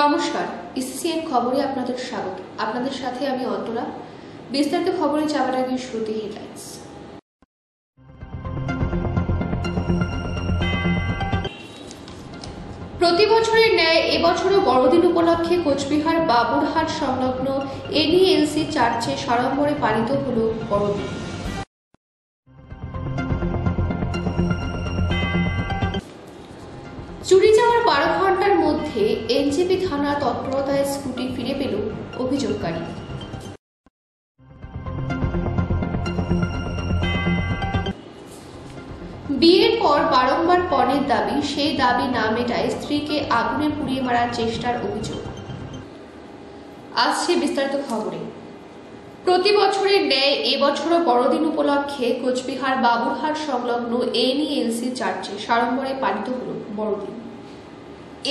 নমস্কার, ইসিসিএন খবরে আপনাদের স্বাগত। আপনাদের সাথে আমি অন্তরা। বিস্তারিত খবরে যাওয়ার আগে শুরুতে হেডলাইন্স। প্রতি বছরের ন্যায় এবছরও বড়দিন উপলক্ষে কোচবিহার বাবুরহাট সংলগ্ন এনইএলসি চার্চে সাড়ম্বরে পালিত হল বড়দিন। চুরি যাওয়ার 12 ঘন্টার মধ্যে এনজেপি থানার তৎপরতায় স্কুটি ফিরে পেল অভিযোগকারী। বিয়ের পর বারংবার পণের দাবি, সেই দাবি না মেটায় স্ত্রীকে আগুনে পুড়িয়ে মারার চেষ্টার অভিযোগ। আসছে বিস্তারিত খবরে। প্রতি বছরের ন্যায় এবছরও বড়দিন উপলক্ষে কোচবিহার বাবুরহাট সংলগ্ন এনইএলসি চার্চে সাড়ম্বরে পালিত হল বড়দিন।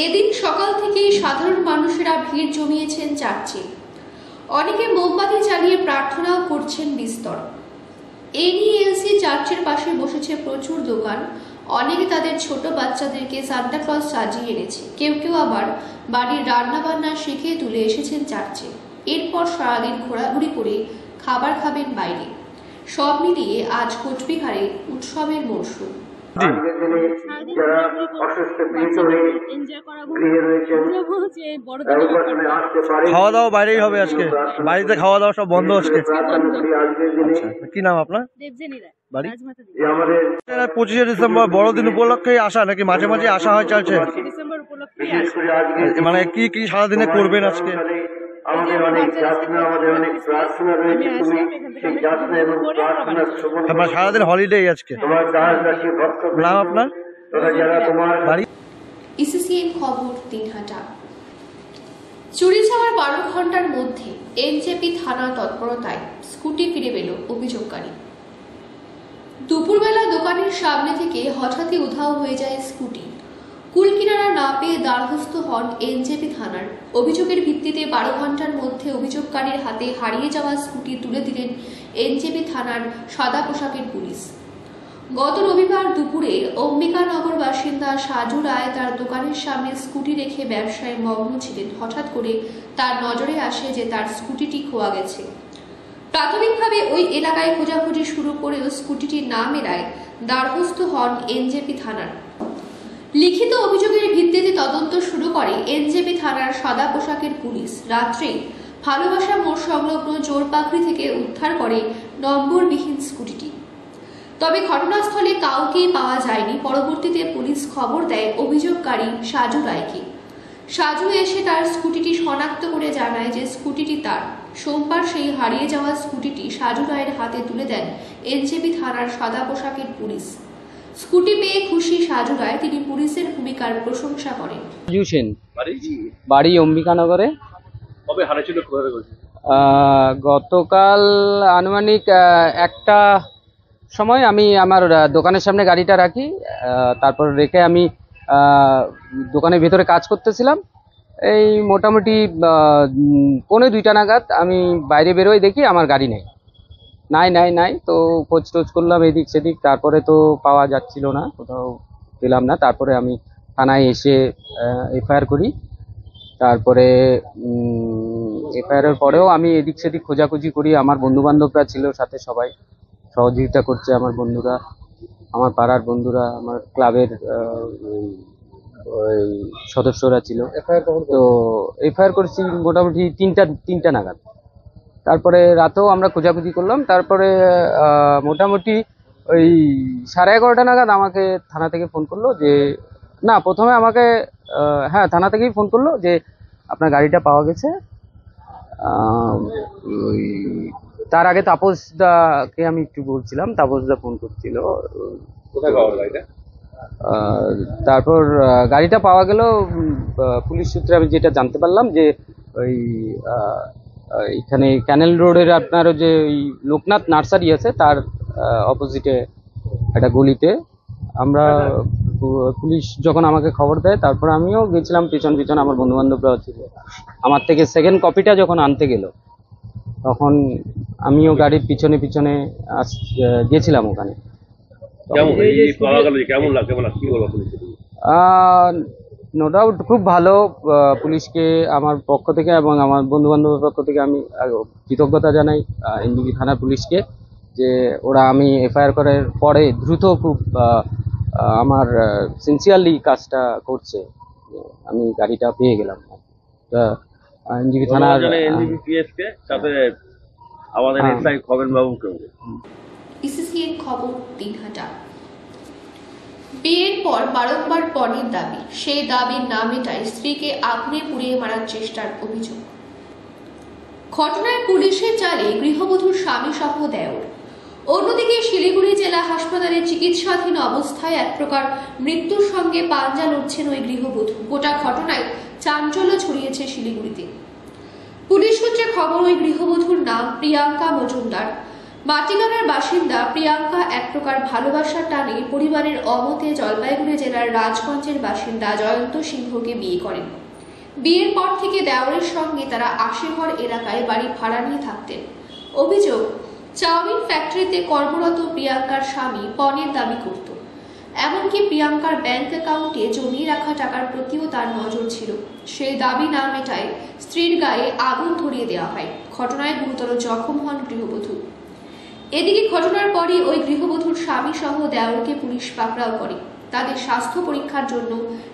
এদিন সকাল থেকেই সাধারণ মানুষেরা ভিড় জমিয়েছেন চার্চে। অনেকে মোমবাতি জ্বালিয়ে প্রার্থনাও করছেন বিস্তর। এনইএলসি চার্চের পাশে বসেছে প্রচুর দোকান। অনেকে তাদের ছোট বাচ্চাদেরকে সান্টা ক্লজ সাজিয়ে এনেছে। কেউ কেউ আবার বাড়ির রান্না বান্না শিখে তুলে এসেছেন চার্চে। এরপর সারাদিন ঘোরাঘুরি করে খাবার খাবেন বাইরে। সব মিলিয়ে আজ কোচবিহারে উৎসবের মরশুম। খাওয়া দাওয়া বাইরেই হবে আজকে, বাড়িতে খাওয়া দাওয়া সব বন্ধ আজকে। কি নাম আপনার? বাড়ি 25শে ডিসেম্বর বড়দিন উপলক্ষে আসা নাকি মাঝে মাঝে আসা হয় চার্চে? মানে কি কি সারাদিনে করবেন আজকে? সারাদিন হলিডে আজকে। নাম আপনার? বাড়ি ইসিসিএন খবর দিনহাটা। চুরি যাওয়ার 12 ঘন্টার মধ্যে এনজেপি থানা তৎপরতায় স্কুটি ফিরে পেল অভিযোগকারী। দুপুরবেলা দোকানের সামনে থেকে হঠাৎই উধাও হয়ে যায় স্কুটি। কুলকিনারা না পেয়ে দ্বারস্থ হন এনজেপি থানার। অভিযোগের ভিত্তিতে 12 ঘন্টার মধ্যে অভিযোগকারীর হাতে হারিয়ে যাওয়া স্কুটি তুলে দিলেন এনজেপি থানার সাদা পোশাকের পুলিশ। গত রবিবার দুপুরে অম্বিকানগর বাসিন্দা সাজু রায় তার দোকানের সামনে স্কুটি রেখে ব্যবসায় মগ্ন ছিলেন। হঠাৎ করে তার নজরে আসে যে তার স্কুটিটি খোয়া গেছে। প্রাথমিকভাবে ওই এলাকায় খোঁজাখুঁজি শুরু করেও স্কুটিটি না মেলায় দ্বারস্থ হন এনজেপি থানার। লিখিত অভিযোগের ভিত্তিতে তদন্ত শুরু করে এনজেপি থানার সাদা পোশাকের পুলিশ। রাত্রে ভালোবাসা মোড় সংলগ্ন জোরপাখড়ি থেকে উদ্ধার করে নম্বরবিহীন স্কুটিটি। তবে ঘটনাস্থলে কাউকেই পাওয়া যায়নি। পরবর্তীতে পুলিশ খবর দেয় অভিযোগকারী সাজু রায়কে। সাজু এসে তার স্কুটিটি শনাক্ত করে জানায় যে স্কুটিটি তার। সোমবার সেই হারিয়ে যাওয়া স্কুটিটি সাজু রায়ের হাতে তুলে দেন এনজেপি থানার সাদা পোশাকের পুলিশ। স্কুটি পেয়ে খুশি সাজু রায়। তিনি পুলিশের ভূমিকার প্রশংসা করেন। বাড়ি অম্বিকানগরে। কবে হারিয়েছিল? গতকাল আনুমানিক একটা সময় আমি আমার দোকানের সামনে গাড়িটা রাখি। তারপর রেখে আমি দোকানের ভেতরে কাজ করতেছিলাম। এই মোটামুটি 1:45 নাগাদ আমি বাইরে বেরোই, দেখি আমার গাড়ি নেই। নাই তো খোঁজ টোজ করলাম এদিক সেদিক, তারপরে তো পাওয়া যাচ্ছিল না, কোথাও পেলাম না। তারপরে আমি থানায় এসে এফআইআর করি। তারপরে এফআইআরের পরেও আমি এদিক সেদিক খোঁজাখুঁজি করি। আমার বন্ধু বান্ধবরা ছিল সাথে, সবাই সহযোগিতা করছে। আমার বন্ধুরা, আমার পাড়ার বন্ধুরা, আমার ক্লাবের ওই সদস্যরা ছিল। তো এফআইআর করেছি মোটামুটি 3টা নাগাদ। তারপরে রাতেও আমরা খোঁজাখুঁজি করলাম। তারপরে মোটামুটি ওই 11:30 নাগাদ আমাকে থানা থেকে ফোন করলো যে, না প্রথমে আমাকে থানা থেকেই ফোন করলো যে আপনার গাড়িটা পাওয়া গেছে। ওই তার আগে তাপসদাকে আমি একটু বলছিলাম, তাপসদা ফোন করছিল। তারপর গাড়িটা পাওয়া গেল। পুলিশ সূত্রে আমি যেটা জানতে পারলাম যে ওই এখানে ক্যানেল রোডের আপনার যে ওই লোকনাথ নার্সারি আছে তার অপোজিটে একটা গলিতে। আমরা পুলিশ যখন আমাকে খবর দেয়, তারপর আমিও গেছিলাম পিছন। আমার বন্ধু বান্ধবরাও ছিল। আমার থেকে সেকেন্ড কপিটা যখন আনতে গেল, তখন আমিও গাড়ির পিছনে গেছিলাম ওখানে। নো ডাউট খুব ভালো। পুলিশকে আমার পক্ষ থেকে এবং আমার বন্ধু বান্ধবের পক্ষ থেকে আমি কৃতজ্ঞতা জানাই এনজিপি থানার পুলিশকে, যে ওরা আমি এফআইআর করার পরে দ্রুত খুব আমার সিনসিয়ারলি কাজটা করছে। আমি গাড়িটা পেয়ে গেলাম। এনজিপি থানার আমাদের এসআই খগেন বাবুকে। ইসিসিএন খবর দিনহাটা। বিয়ের পর বারংবার পণের দাবি, সেই দাবির না মেটায় স্ত্রীকে আগুনে পুড়িয়ে মারার চেষ্টার অভিযোগ। ঘটনায় পুলিশের জালে গৃহবধূর স্বামী সহ দেওর। অন্যদিকে শিলিগুড়ি জেলা হাসপাতালে চিকিৎসাধীন অবস্থায় এক প্রকার মৃত্যুর সঙ্গে পাঞ্জা লড়ছেন ওই গৃহবধূ। গোটা ঘটনায় চাঞ্চল্য ছড়িয়েছে শিলিগুড়িতে। পুলিশ সূত্রে খবর, ওই গৃহবধূর নাম প্রিয়াঙ্কা মজুমদার। মাটিগাড়ার বাসিন্দা প্রিয়াঙ্কা এক প্রকার ভালোবাসার টানে পরিবারের অমতে জলপাইগুড়ি জেলার রাজগঞ্জের বাসিন্দা জয়ন্ত সিংহকে বিয়ে করেন। বিয়ের পর থেকে দেওরের সঙ্গে তারা আশেঘর এলাকায় বাড়ি ভাড়া নিয়ে থাকতেন। অভিযোগ, চাউমিন ফ্যাক্টরিতে কর্মরত প্রিয়াঙ্কার স্বামী পণের দাবি করত। এমনকি প্রিয়াঙ্কার ব্যাংক অ্যাকাউন্টে জমিয়ে রাখা টাকার প্রতিও তার নজর ছিল। সেই দাবি না মেটায় স্ত্রীর গায়ে আগুন ধরিয়ে দেওয়া হয়। ঘটনায় গুরুতর জখম হন গৃহবধূ। এদিকে ঘটনার পরই ওই গৃহবধূর স্বামী সহ দেওরকে পুলিশ পাকড়াও করে। তাদের স্বাস্থ্য পরীক্ষার জন্য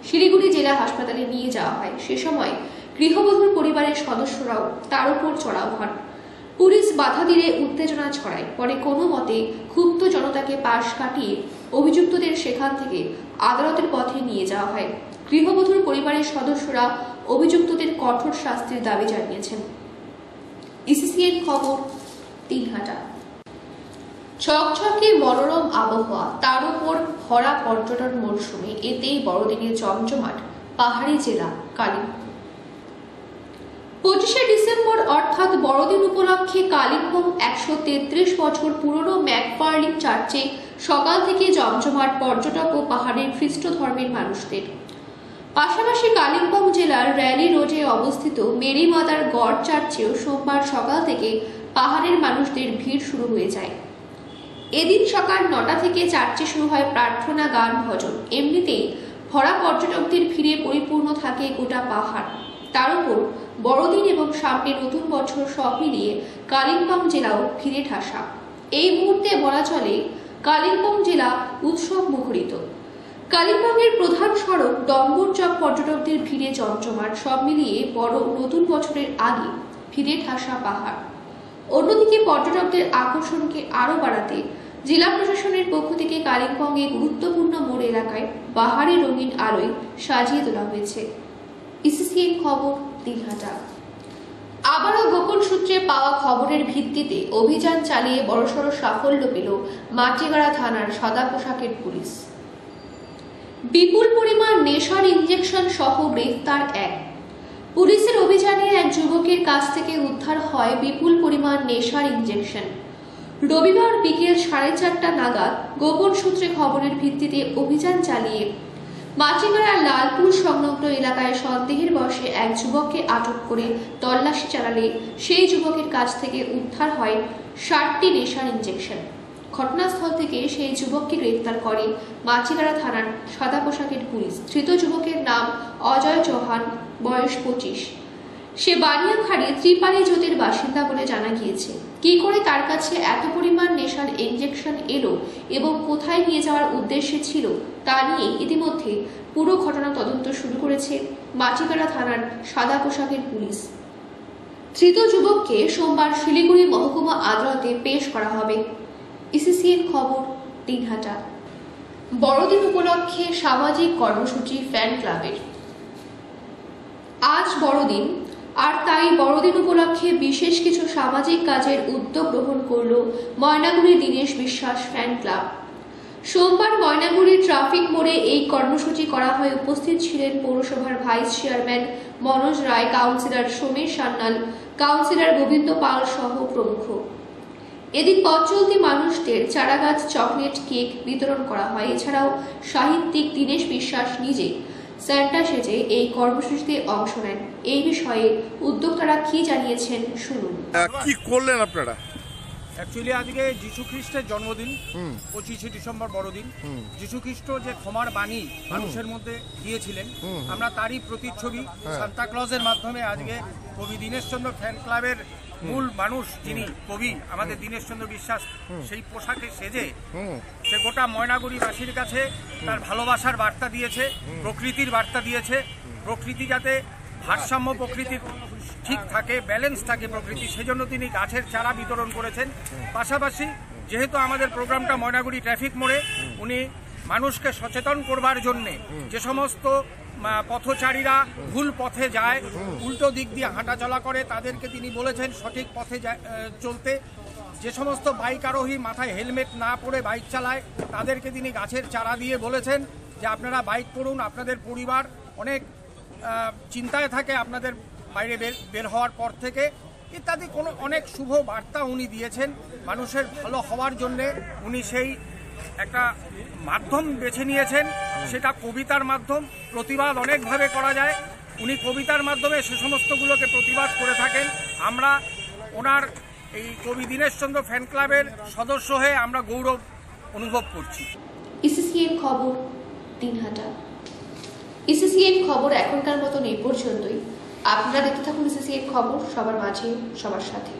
শিলিগুড়ি জেলা হাসপাতালে নিয়ে যাওয়া হয়। সে সময় গৃহবধূর পরিবারের সদস্যরাও তার উপর চড়াও হন। পুলিশ বাধা দিলে উত্তেজনা ছড়ায়। পরে কোনো মতে ক্ষুব্ধ জনতাকে পাশ কাটিয়ে অভিযুক্তদের সেখান থেকে আদালতের পথে নিয়ে যাওয়া হয়। গৃহবধূর পরিবারের সদস্যরা অভিযুক্তদের কঠোর শাস্তির দাবি জানিয়েছেন। ইসিসিএন খবর দিনহাটা। ঝকঝকে মনোরম আবহাওয়া, তার উপর ভরা পর্যটন মরশুমে এতেই বড়দিনের জমজমাট পাহাড়ি জেলা কালিম্পং। 25শে ডিসেম্বর অর্থাৎ বড়দিন উপলক্ষে কালিম্পং 133 বছর পুরনো ম্যাকফার্লিন চার্চে সকাল থেকে জমজমাট পর্যটক ও পাহাড়ের খ্রিস্ট ধর্মের মানুষদের। পাশাপাশি কালিম্পং জেলার র্যালি রোডে অবস্থিত মেরি মাদার গড চার্চেও সোমবার সকাল থেকে পাহাড়ের মানুষদের ভিড় শুরু হয়ে যায়। এদিন সকাল 9টা থেকে চার্চে শুরু হয় প্রার্থনা, গান, ভজন। এমনিতেই ভরা পর্যটকদের ভিড়ে পরিপূর্ণ থাকে গোটা পাহাড়। তার উপর বড়দিন এবং সামনে নতুন বছর সব মিলিয়ে কালিম্পং জেলাও ভিড়ে ঠাসা। এই মুহূর্তে বলা চলে কালিম্পং জেলা উৎসব মুখরিত। কালিম্পংয়ের প্রধান সড়ক ডম্বরচক পর্যটকদের ভিড়ে জমজমাট। সব মিলিয়ে বড় নতুন বছরের আগে ভিড়ে ঠাসা পাহাড়। অন্যদিকে পর্যটকদের আকর্ষণকে আরও বাড়াতে জেলা প্রশাসনের পক্ষ থেকে কালিম্পংয়ে গুরুত্বপূর্ণ মোড় এলাকায় বাহারি রঙিন আলোয় সাজিয়ে তোলা হয়েছে। ইসিসিএন খবর দিনহাটা। আবারও গোপন সূত্রে পাওয়া খবরের ভিত্তিতে অভিযান চালিয়ে বড়সড় সাফল্য পেল মাটিগাড়া থানার সাদা পোশাকের পুলিশ। বিপুল পরিমাণ নেশার ইঞ্জেকশন সহ গ্রেফতার এক। পুলিশের অভিযানে এক যুবকের কাছ থেকে উদ্ধার হয় বিপুল পরিমাণ নেশার ইঞ্জেকশন। রবিবার বিকেল 4:30 নাগাদ গোপন সূত্রে খবরের ভিত্তিতে অভিযান চালিয়ে মাটিগাড়ার লালপুর সংলগ্ন এলাকায় সন্দেহের বশে এক যুবককে আটক করে তল্লাশি চালালে সেই যুবকের কাছ থেকে উদ্ধার হয় 60টি নেশার ইঞ্জেকশন। ঘটনাস্থল থেকে সেই যুবককে গ্রেফতার করে মাটিগাড়া থানার সাদা পোশাকের পুলিশ। ধৃত যুবকের নাম অজয় চৌহান, বয়স 25। সে বানিয়াখালী ত্রিপালী জ্যোতির বাসিন্দা বলে জানা গিয়েছে। কি করে তার কাছে এত পরিমাণ নেশার ইঞ্জেকশন এলো এবং কোথায় নিয়ে যাওয়ার উদ্দেশ্যে ছিল তা নিয়ে ইতিমধ্যে পুরো ঘটনা তদন্ত শুরু করেছে মাটিগাড়া থানার সাদা পোশাকের পুলিশ। ধৃত যুবককে সোমবার শিলিগুড়ি মহকুমা আদালতে পেশ করা হবে। ইসিসিএন খবর দিনহাটা। বড়দিন উপলক্ষে সামাজিক কর্মসূচি ফ্যান ক্লাবের। আজ বড়দিন, আর তাই বড়দিন উপলক্ষে বিশেষ কিছু সামাজিক কাজের উদ্যোগ গ্রহণ করল ময়নাগুড়ি দীনেশ বিশ্বাস ফ্যান ক্লাব। সোমবার ময়নাগুড়ির ট্রাফিক মোড়ে এই কর্মসূচি করা হয়। উপস্থিত ছিলেন পৌরসভার ভাইস চেয়ারম্যান মনোজ রায়, কাউন্সিলর সমীর সান্যাল, কাউন্সিলর গোবিন্দ পাল সহ প্রমুখ। এদিন পথ চলতি মানুষদের চারাগাছ, চকলেট, কেক বিতরণ করা হয়। এছাড়াও সাহিত্যিক দীনেশ বিশ্বাস নিজে স্যান্টা সেজে এই কর্মসূচিতে অংশ নেন। এই বিষয়ে উদ্যোক্তারা কি জানিয়েছেন শুনুন। কি করলেন আপনারা? অ্যাকচুয়ালি আজকে যীশু খ্রিস্টের জন্মদিন, 25শে ডিসেম্বর বড়দিন। যীশু খ্রিস্ট যে ক্ষমার বাণী মানুষের মধ্যে দিয়েছিলেন, আমরা তারই প্রতিচ্ছবি সান্তা ক্লজের মাধ্যমে আজকে কবি দীনেশচন্দ্র ফ্যান ক্লাবের মূল মানুষ যিনি কবি আমাদের দীনেশচন্দ্র বিশ্বাস, সেই পোশাকে সেজে সে গোটা ময়নাগুড়িবাসীর কাছে তার ভালোবাসার বার্তা দিয়েছে, প্রকৃতির বার্তা দিয়েছে। প্রকৃতি যাতে ভারসাম্য প্রকৃতির ঠিক থাকে, ব্যালেন্স থাকে প্রকৃতি, সেজন্য তিনি গাছের চারা বিতরণ করেছেন। পাশাপাশি যেহেতু আমাদের প্রোগ্রামটা ময়নাগুড়ি ট্রাফিক মোড়ে, উনি মানুষকে সচেতন করবার জন্যে যে সমস্ত পথচারীরা ভুল পথে যায়, উল্টো দিক দিয়ে হাঁটাচলা করে, তাদেরকে তিনি বলেছেন সঠিক পথে চলতে। যে সমস্ত বাইক আরোহী মাথায় হেলমেট না পরে বাইক চালায়, তাদেরকে তিনি গাছের চারা দিয়ে বলেছেন যে আপনারা বাইক করুন, আপনাদের পরিবার অনেক চিন্তায় থাকে আপনাদের বাইরে বের হওয়ার পর থেকে, ইত্যাদি অনেক শুভ বার্তা উনি দিয়েছেন মানুষের ভালো হওয়ার জন্যে। উনি সেই একটা মাধ্যম বেছে নিয়েছেন, সেটা কবিতার মাধ্যম। প্রতিবাদ অনেকভাবে করা যায়, উনি কবিতার মাধ্যমে সে সমস্তগুলোকে প্রতিবাদ করে থাকেন। আমরা ওনার এই কবি দীনেশচন্দ্র ফ্যান ক্লাবের সদস্য হয়ে আমরা গৌরব অনুভব করছি। ইসিসিএন খবর, দিনহাটা। ইসিসিএন খবর এখনকার মতন এই পর্যন্তই। আপনারা দেখতে থাকুন ইসিসিএন খবর, সবার মাঝে সবার সাথে।